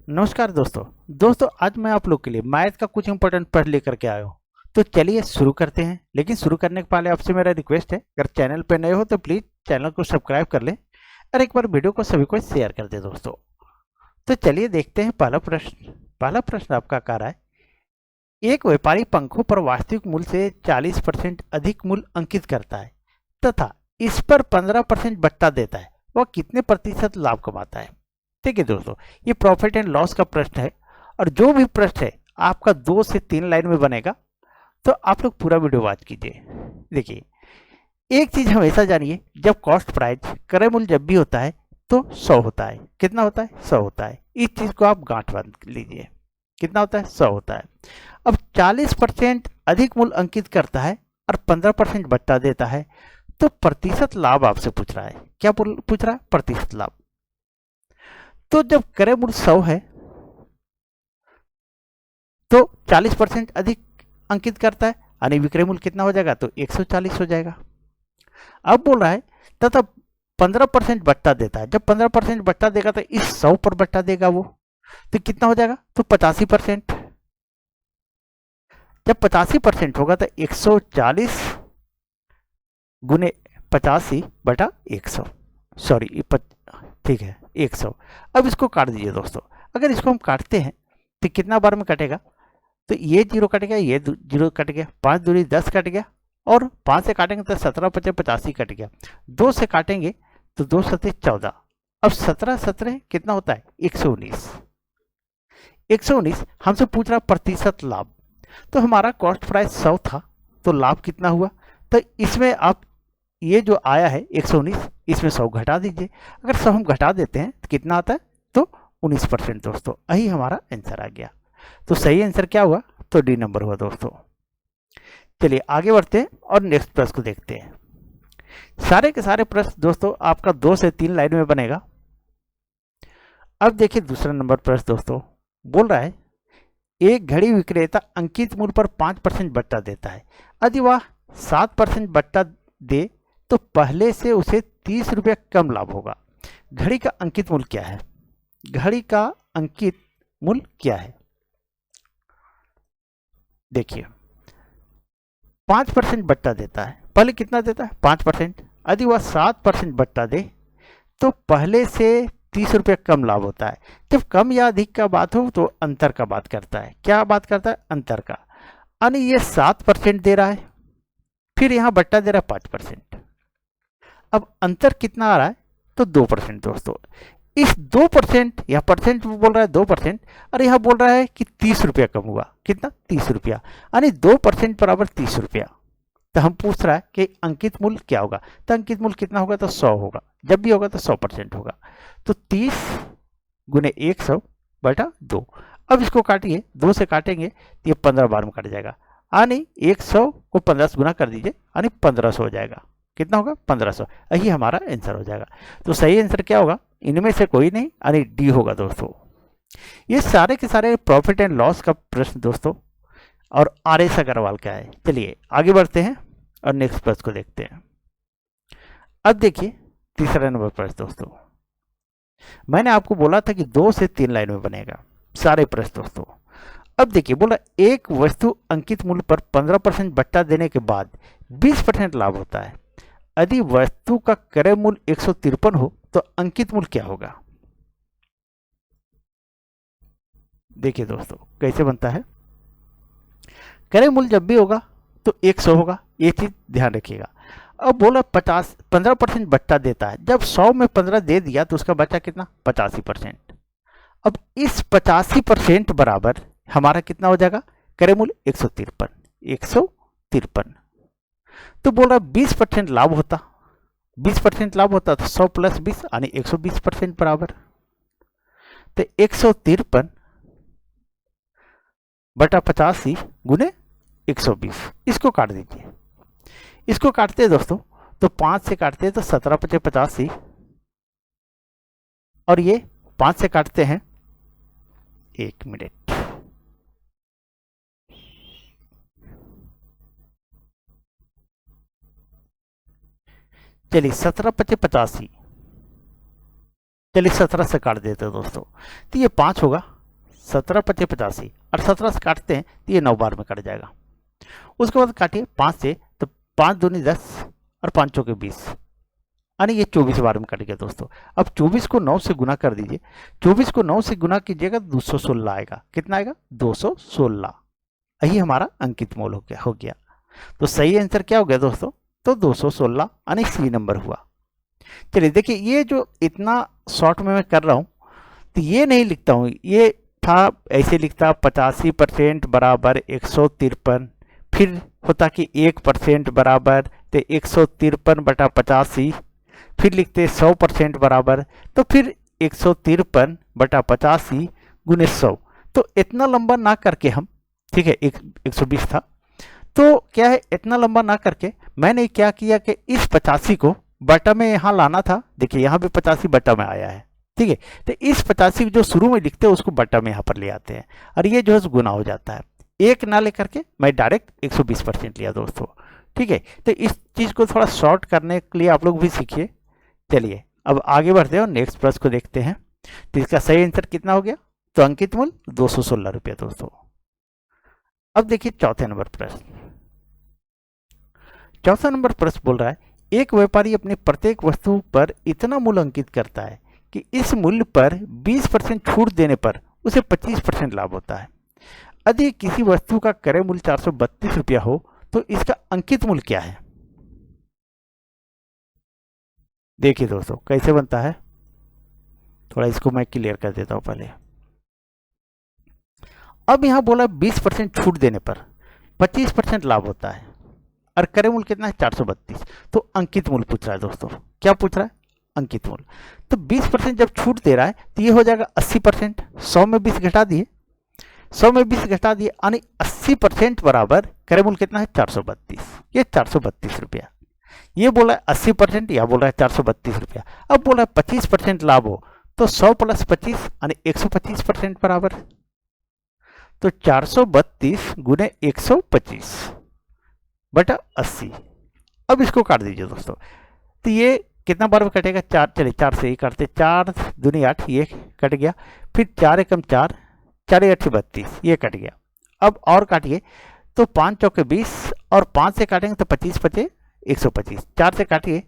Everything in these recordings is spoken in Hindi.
नमस्कार दोस्तों आज मैं आप लोग के लिए मैथ का कुछ इंपॉर्टेंट पढ़ लेकर के आया हूँ। तो चलिए शुरू करते हैं। लेकिन शुरू करने के पहले आपसे मेरा रिक्वेस्ट है, अगर चैनल पे नए हो तो प्लीज़ चैनल को सब्सक्राइब कर लें और एक बार वीडियो को सभी को शेयर कर दें दोस्तों। तो चलिए देखते हैं पहला प्रश्न आपका कह रहा है, एक व्यापारी पंखों पर वास्तविक मूल्य से 40% अधिक मूल्य अंकित करता है तथा इस पर 15% बट्टा देता है, वह कितने प्रतिशत लाभ कमाता है। ठीक है दोस्तों, ये प्रॉफिट एंड लॉस का प्रश्न है और जो भी प्रश्न है आपका 2 से 3 लाइन में बनेगा, तो आप लोग पूरा वीडियो वॉच कीजिए। देखिए, एक चीज हमेशा जानिए, जब कॉस्ट प्राइस क्रय मूल्य जब भी होता है तो 100 होता है। कितना होता है? 100 होता है। इस चीज को आप गांठ बांध लीजिए। कितना होता है? 100 होता है। अब 40% अधिक मूल्य अंकित करता है और 15% बट्टा देता है, तो प्रतिशत लाभ आपसे पूछ रहा है। क्या पूछ रहा है? प्रतिशत लाभ। तो जब क्रय मूल्य 100 है तो 40% अधिक अंकित करता है, यानी विक्रय मूल्य कितना हो जाएगा? तो 140 हो जाएगा। अब बोल रहा है तथा 15% बट्टा देता है। जब 15% बट्टा देगा तो इस 100 पर बट्टा देगा वो, तो कितना हो जाएगा? तो 85%। जब 85% होगा तो 140 गुने 85 बटा 100, सॉरी ठीक है 100। अब इसको काट दीजिए दोस्तों। अगर इसको हम काटते हैं तो कितना बार में कटेगा? तो ये 0 कट गया, ये 0 कट गया, 5 दूनी 10 कट गया, और 5 से काटेंगे तो 17 पचे 85 कट गया। 2 से काटेंगे तो 2 सते 14। अब 17 17 कितना होता है? 119। 119 हमसे पूछ रहा प्रतिशत लाभ। तो हमारा कॉस्ट प्राइस 100 था, तो लाभ कितना हुआ? तो इसमें आप ये जो आया है 119, इसमें 100 घटा दीजिए। अगर 100 हम घटा देते हैं तो कितना आता है? तो 19% दोस्तों। यही हमारा आंसर आ गया। तो सही आंसर क्या हुआ? तो डी नंबर हुआ दोस्तों। चलिए आगे बढ़ते हैं और नेक्स्ट प्रश्न को देखते हैं। सारे के सारे प्रश्न दोस्तों आपका 2 से 3 लाइन में बनेगा। अब देखिए दूसरा नंबर प्रश्न दोस्तों बोल रहा है, एक घड़ी विक्रेता अंकित मूल्य पर 5% बट्टा देता है। यदि वह 7% बट्टा दे तो पहले से उसे 30 रुपये कम लाभ होगा। घड़ी का अंकित मूल्य क्या है? घड़ी का अंकित मूल्य क्या है? देखिए, 5% बट्टा देता है। पहले कितना देता है? 5%। यदि वह 7% बट्टा दे तो पहले से 30 रुपये कम लाभ होता है। जब कम या अधिक का बात हो तो अंतर का बात करता है। क्या बात करता है? अंतर का। यानी ये 7% दे रहा है, फिर यहाँ बट्टा दे रहा है 5%। अब अंतर कितना आ रहा है? तो 2% दोस्तों। इस 2%, यह परसेंट बोल रहा है 2%, और यह बोल रहा है कि 30 रुपया कम हुआ। कितना? 30 रुपया। यानी 2% बराबर 30 रुपया। तो हम पूछ रहा है कि अंकित मूल्य क्या होगा? तो अंकित मूल्य कितना होगा? तो 100 होगा। जब भी होगा तो 100% होगा। तो 30 गुने 100 बटा 2। अब इसको काटिए, 2 से काटेंगे तो ये 15 बार में कट जाएगा। यानी 100 को 15 से गुना कर दीजिए, यानी 1500 हो जाएगा। कितना होगा? 1500। यही हमारा आंसर हो जाएगा। तो सही आंसर क्या होगा? इनमें से कोई नहीं, यानी डी होगा दोस्तों। ये सारे के सारे प्रॉफिट एंड लॉस का प्रश्न दोस्तों, और आर एस अग्रवाल का है। चलिए आगे बढ़ते हैं और नेक्स्ट प्रश्न को देखते हैं। अब देखिए तीसरा नंबर प्रश्न दोस्तों, मैंने आपको बोला था कि 2 से 3 लाइन में बनेगा सारे प्रश्न दोस्तों। अब देखिए, बोला एक वस्तु अंकित मूल्य पर 15% बट्टा देने के बाद 20% लाभ होता है। यदि वस्तु का क्रय मूल्य 153 हो तो अंकित मूल्य क्या होगा? देखिए दोस्तों कैसे बनता है। क्रय मूल्य जब भी होगा तो 100 होगा, ये चीज ध्यान रखिएगा। अब बोला 15% बट्टा देता है। जब 100 में 15 दे दिया तो उसका बचा कितना? 85%। अब इस 85% बराबर हमारा कितना हो जाएगा? क्रय मूल्य 153। तो बोल रहा 20% लाभ होता। 20% लाभ होता तो 100 प्लस 20 यानी 120% बराबर। तो 153 बटा 85 गुने 120। इसको काट दीजिए। इसको काटते हैं दोस्तों तो 5 से काटते हैं तो 17 पचे 85, और ये 5 से काटते हैं, 1 मिनट, चलिए 17 पचे 85, चलिए 17 से काट देते हैं दोस्तों। तो ये 5 होगा, 17 पचे 85 और 17 से काटते हैं तो ये 9 बार में कट जाएगा। उसके बाद काटिए 5 से, तो 5 दूनी 10 और 5 चौके 20, यानी ये 24 बार में कट गया दोस्तों। अब 24 को 9 से गुना कर दीजिए, 24 को 9 से गुना कीजिएगा 216 आएगा। कितना आएगा? 216। यही हमारा अंकित मोल हो गया। तो सही आंसर क्या हो गया दोस्तों? तो 216 यानी सी नंबर हुआ। चलिए देखिए, ये जो इतना शॉर्ट में मैं कर रहा हूँ तो ये नहीं लिखता हूँ, ये था ऐसे लिखता 85% बराबर 153, फिर होता कि 1% बराबर तो 153 बटा 85, फिर लिखते 100% बराबर तो फिर 153 बटा 85 गुने 100। तो इतना लंबा ना करके हम, ठीक है, 120 था, तो क्या है, इतना लंबा ना करके मैंने क्या किया कि इस 85 को बटा में यहाँ लाना था। देखिए यहाँ भी 85 बटा में आया है, ठीक है, तो इस 85 जो शुरू में लिखते हैं उसको बटा में यहाँ पर ले आते हैं और ये जो है गुना हो जाता है। एक ना लेकर के मैं डायरेक्ट 120% लिया दोस्तों, ठीक है। तो इस चीज़ को थोड़ा शॉर्ट करने के लिए आप लोग भी सीखिए। चलिए अब आगे बढ़ते हैं और नेक्स्ट प्रश्न को देखते हैं। तो इसका सही आंसर कितना हो गया? तो अंकित मूल 216 रुपया दोस्तों। अब देखिए चौथे नंबर प्रश्न। चौथा नंबर प्रश्न बोल रहा है, एक व्यापारी अपने प्रत्येक वस्तु पर इतना मूल्य अंकित करता है कि इस मूल्य पर 20% छूट देने पर उसे 25% लाभ होता है। यदि किसी वस्तु का क्रय मूल्य 432 रुपया हो तो इसका अंकित मूल्य क्या है? देखिए दोस्तों कैसे बनता है, थोड़ा इसको मैं क्लियर कर देता हूं पहले। अब यहां बोला 20% छूट देने पर 25% लाभ होता है और क्रय मूल्य कितना है? 432। तो अंकित मूल्य पूछ रहा है दोस्तों। क्या पूछ रहा है? अंकित मूल्य। तो 20% जब छूट दे रहा है तो ये हो जाएगा 80%। 100 में 20 घटा दिए, 100 में 20 घटा दिए, यानी 80% बराबर क्रय मूल्य कितना है? 432। ये 432 रुपया। ये बोला है 80%, या बोल रहा है 432 रुपया। अब बोला है 25% लाभ हो तो 100 प्लस 25 यानी 125% बराबर। तो 432 गुने 125 बटा 80। अब इसको काट दीजिए दोस्तों। तो ये कितना बार में कटेगा? 4। चलिए 4 से ही काटते, 4 दूनी 8, ये कट गया। फिर 4 एकम 4, 4 8 32, ये कट गया। अब और काटिए तो 5 चौके 20 और 5 से काटेंगे तो 25 पचे 125। 4 से काटिए,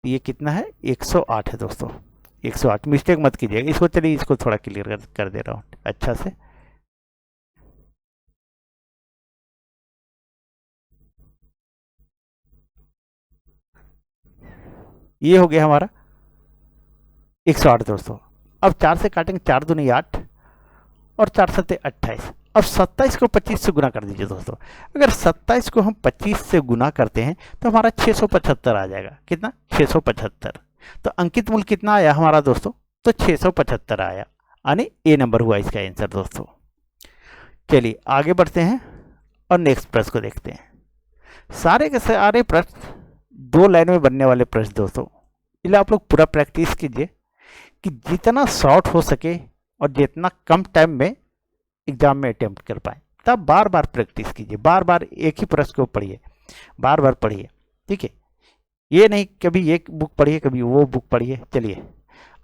ये कितना है? 108 है दोस्तों, 108। मिस्टेक मत कीजिएगा इसको। चलिए इसको थोड़ा क्लियर कर दे रहा हूँ अच्छा से। ये हो गया हमारा 108 दोस्तों। अब 4 से काटेंगे, 4 दूनी 8 और 4 सत्ते 28। अब 27 को 25 से गुना कर दीजिए दोस्तों। अगर 27 को हम 25 से गुना करते हैं तो हमारा 675 आ जाएगा। कितना? 675। तो अंकित मूल्य कितना आया हमारा दोस्तों? तो 675 आया, यानी ए नंबर हुआ इसका आंसर दोस्तों। चलिए आगे बढ़ते हैं और नेक्स्ट प्रश्न को देखते हैं। सारे के सारे प्रश्न 2 लाइन में बनने वाले प्रश्न दोस्तों, इसलिए आप लोग पूरा प्रैक्टिस कीजिए कि जितना शॉर्ट हो सके और जितना कम टाइम में एग्जाम में अटेम्प्ट कर पाए। तब बार बार प्रैक्टिस कीजिए, बार बार एक ही प्रश्न को पढ़िए, बार बार पढ़िए, ठीक है। ये नहीं कभी एक बुक पढ़िए कभी वो बुक पढ़िए। चलिए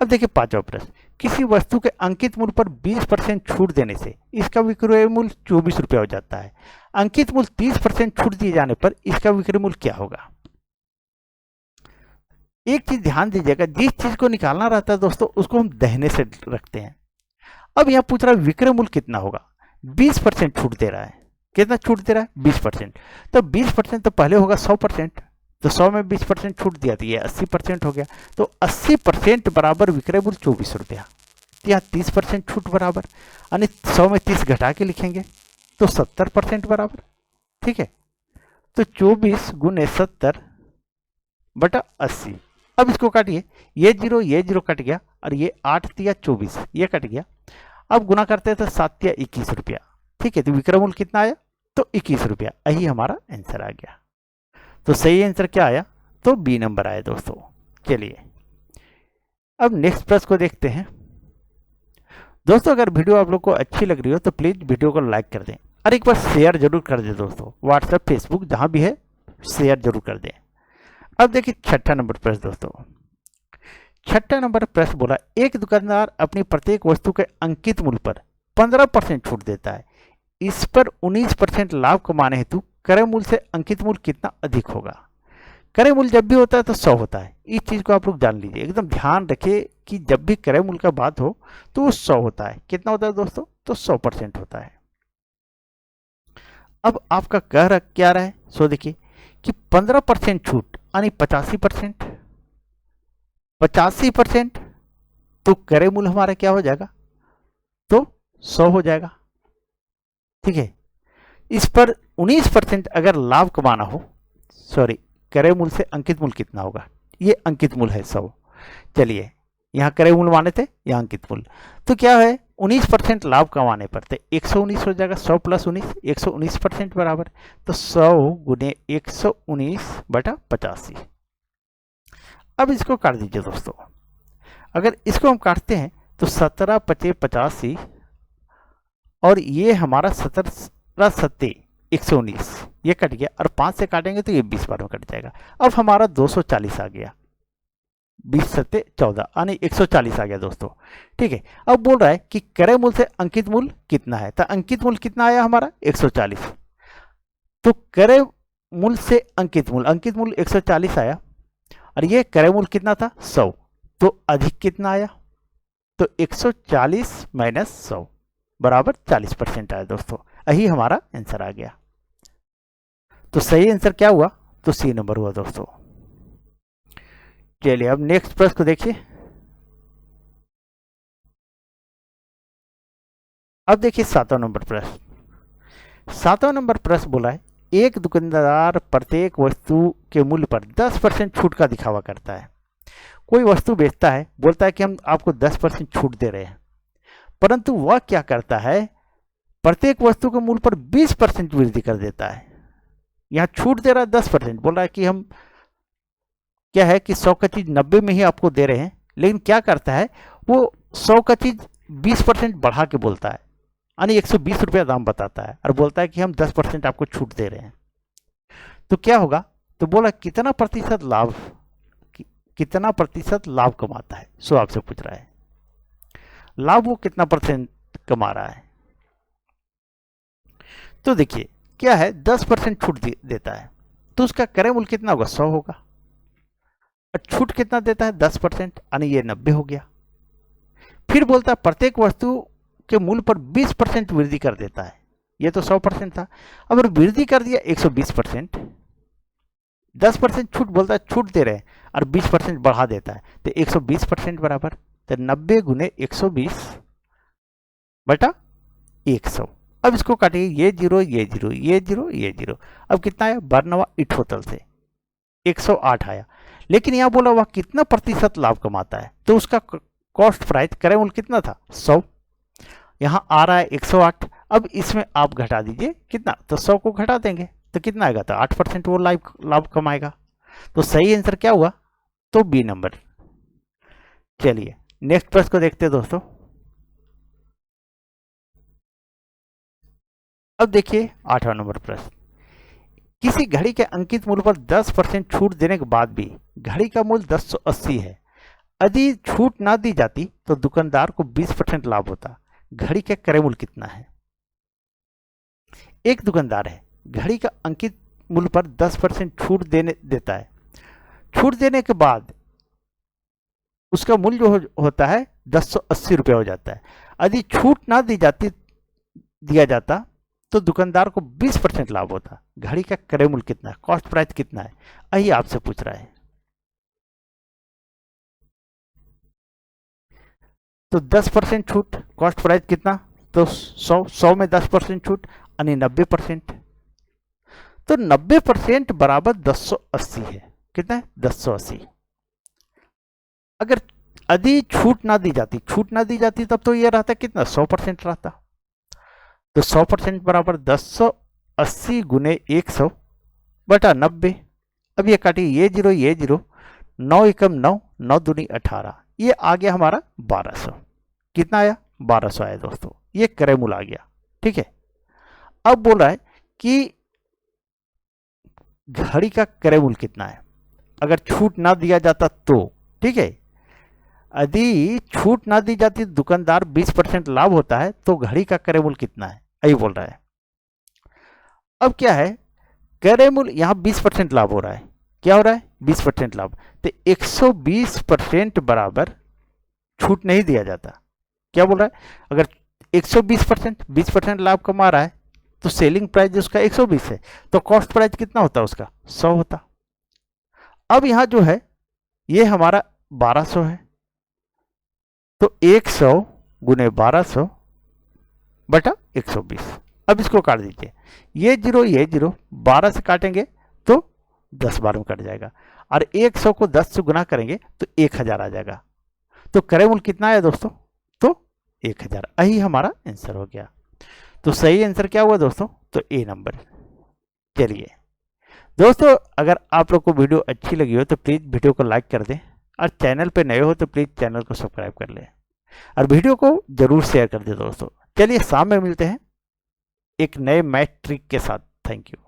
अब देखिए पांचवा प्रश्न। किसी वस्तु के अंकित मूल्य पर 20% छूट देने से इसका विक्रय मूल्य 24 रुपया हो जाता है। अंकित मूल्य 30% छूट दिए जाने पर इसका विक्रय मूल्य क्या होगा? एक चीज ध्यान दीजिएगा, जिस चीज को निकालना रहता है दोस्तों उसको हम दाहिने से रखते हैं। अब यहाँ पूछ रहा है विक्रय मूल्य कितना होगा? 20% छूट दे रहा है। कितना छूट दे रहा है? 20%। तो 20% तो पहले होगा 100%, तो 100 में 20% छूट दिया तो ये 80% हो गया। तो 80% बराबर विक्रय मूल्य 24 रुपया। तो यहाँ 30% छूट बराबर, यानी 100 में 30 घटा के लिखेंगे तो 70% बराबर, ठीक है। तो 24 गुने 70 बटा 80। अब इसको काटिए, ये जीरो कट गया और ये 8 तिया 24 ये कट गया। अब गुना करते हैं तो 7 तिया 21 रुपया, ठीक है। तो विक्रय मूल्य कितना आया? तो 21 रुपया। यही हमारा आंसर आ गया। तो सही आंसर क्या आया? तो बी नंबर आया दोस्तों। चलिए अब नेक्स्ट प्रश्न को देखते हैं दोस्तों। अगर वीडियो आप लोग को अच्छी लग रही हो तो प्लीज वीडियो को लाइक कर दें और एक बार शेयर जरूर कर दें दोस्तों। व्हाट्सएप फेसबुक जहां भी है शेयर जरूर कर दें। अब देखिए छठा नंबर प्रश्न दोस्तों। छठा नंबर प्रश्न बोला, एक दुकानदार अपनी प्रत्येक वस्तु के अंकित मूल्य पर 15% छूट देता है। इस पर 19% लाभ कमाने हेतु क्रय मूल्य से अंकित मूल्य कितना अधिक होगा। क्रय मूल्य जब भी होता है तो 100 होता है, इस चीज को आप लोग जान लीजिए, एकदम ध्यान रखिए कि जब भी क्रय मूल्य का बात हो तो वो 100 होता है। कितना होता है दोस्तों, तो 100% होता है। अब आपका कह रहा क्या रहा है, सो देखिए कि 15% छूट यानी 85%, 85% तो क्रय मूल्य हमारा क्या हो जाएगा, तो 100 हो जाएगा। ठीक है, इस पर 19% अगर लाभ कमाना हो, सॉरी क्रय मूल्य से अंकित मूल्य कितना होगा, ये अंकित मूल्य है 100। चलिए यहाँ क्रय मूल्य माने थे, यहाँ अंकित मूल्य, तो क्या है 19% लाभ कमाने पर तो 119 हो जाएगा। 100 प्लस 19, 119% बराबर, तो 100 गुने 119 बटा 85। अब इसको काट दीजिए दोस्तों, अगर इसको हम काटते हैं तो 17 पचे 85 और ये हमारा 17 सत्ते 119, ये कट गया और 5 से काटेंगे तो ये 20 बार में कट जाएगा। अब हमारा 240 आ गया, 20 सत्ते 14 यानी 140 आ गया दोस्तों। ठीक है, अब बोल रहा है कि क्रय मूल्य से अंकित मूल्य कितना है, तो अंकित मूल्य कितना आया हमारा 140। तो क्रय मूल्य से अंकित मूल्य 140 आया और ये क्रय मूल्य कितना था 100, तो अधिक कितना आया, तो 140 माइनस 100 बराबर 40% आया दोस्तों। यही हमारा आंसर आ गया। तो सही आंसर क्या हुआ, तो सी नंबर हुआ दोस्तों। चलिए अब नेक्स्ट प्रश्न को देखिए। अब देखिए 7वां नंबर प्रश्न। 7वां नंबर प्रश्न बोला है, एक दुकानदार प्रत्येक वस्तु के मूल्य पर 10% छूट का दिखावा करता है। कोई वस्तु बेचता है, बोलता है कि हम आपको 10% छूट दे रहे हैं, परंतु वह क्या करता है, प्रत्येक वस्तु के मूल्य पर 20% वृद्धि कर देता है। यहाँ छूट दे रहा है 10%, बोल रहा है कि हम क्या है कि 100 का चीज 90 में ही आपको दे रहे हैं, लेकिन क्या करता है वो 100 का चीज 20% बढ़ा के बोलता है, यानी 120 रुपया दाम बताता है और बोलता है कि हम 10% आपको छूट दे रहे हैं। तो क्या होगा, तो बोला कितना प्रतिशत लाभ कमाता है, सो आपसे पूछ रहा है लाभ वो कितना परसेंट कमा रहा है। तो देखिए क्या है 10% छूट देता है, तो उसका क्रय मूल्य कितना होगा 100 होगा, और छूट कितना देता है 10% यानी ये 90 हो गया। फिर बोलता है प्रत्येक वस्तु के मूल्य पर 20% वृद्धि कर देता है, ये तो 100% था, अब वृद्धि कर दिया 120%, 10% छूट बोलता है छूट दे रहे हैं और 20% बढ़ा देता है, तो 120% बराबर, तो 90 गुने 120 बटा 100। अब इसको काटिए, ये जीरो ये जीरो ये जीरो ये जीरो, अब कितना आया 92 इठोतल से 108 आया। लेकिन यहाँ बोला वह कितना प्रतिशत लाभ कमाता है, तो उसका कॉस्ट प्राइस क्रय मूल्य कितना था 100, यहाँ आ रहा है 108। अब इसमें आप घटा दीजिए कितना, तो 100 को घटा देंगे तो कितना आएगा, तो 8% वो लाभ कमाएगा। तो सही आंसर क्या हुआ, तो बी नंबर। चलिए नेक्स्ट प्रश्न को देखते हैं दोस्तों। अब देखिए 8वां नंबर प्रश्न। किसी घड़ी के अंकित मूल्य पर 10% छूट देने के बाद भी घड़ी का मूल्य 1080 है, यदि छूट ना दी जाती तो दुकानदार को 20% लाभ होता। घड़ी का क्रय मूल्य कितना है। एक दुकानदार है, घड़ी का अंकित मूल्य पर 10% छूट देता है, छूट देने के बाद उसका मूल्य जो होता है 1080 रुपया हो जाता है। यदि छूट ना दिया जाता तो दुकानदार को 20% लाभ होता। घड़ी का क्रय मूल्य कितना है, कॉस्ट प्राइस कितना है, यही आपसे पूछ रहा है। तो 10% छूट, कॉस्ट प्राइस कितना, तो 100 में 10% छूट यानी 90%, तो 90% बराबर 1080 है। कितना है 1080। अगर यदि छूट ना दी जाती तब तो ये रहता कितना 100% रहता, तो 100% बराबर 1080 गुने 100 बटा 90। अब ये काटिए, ये जीरो 9 एकम 9, 9 दूनी 18, ये आ गया हमारा 1200। कितना आया 1200 आया दोस्तों, ये क्रय मूल्य आ गया। ठीक है, अब बोल रहा है कि घड़ी का क्रय मूल्य कितना है अगर छूट ना दिया जाता तो। ठीक है, यदि छूट ना दी जाती तो दुकानदार 20% लाभ होता है, तो घड़ी का क्रय मूल्य कितना है, यही बोल रहा है। अब क्या है, क्रय मूल्य यहाँ 20% लाभ हो रहा है, क्या हो रहा है 20% लाभ, तो 120% बराबर छूट नहीं दिया जाता। क्या बोल रहा है, अगर 120% 20% लाभ कमा रहा है तो सेलिंग प्राइस उसका 120 है, तो कॉस्ट प्राइस कितना होता है उसका 100 होता। अब यहां जो है ये हमारा 1200 है, तो 100 गुने 1200 बटा 120। अब इसको काट दीजिए, ये जीरो 12 से काटेंगे तो 10 बार में कट जाएगा, और 100 को 10 से गुना करेंगे तो 1000 आ जाएगा। तो क्रय मूल्य कितना आया दोस्तों, तो 1000। यही हमारा आंसर हो गया। तो सही आंसर क्या हुआ दोस्तों, तो ए नंबर। चलिए दोस्तों, अगर आप लोग को वीडियो अच्छी लगी हो तो प्लीज़ वीडियो को लाइक कर दें, और चैनल पे नए हो तो प्लीज़ चैनल को सब्सक्राइब कर लें, और वीडियो को जरूर शेयर कर दें दोस्तों। चलिए शाम में मिलते हैं एक नए मैथ ट्रिक के साथ। Thank you.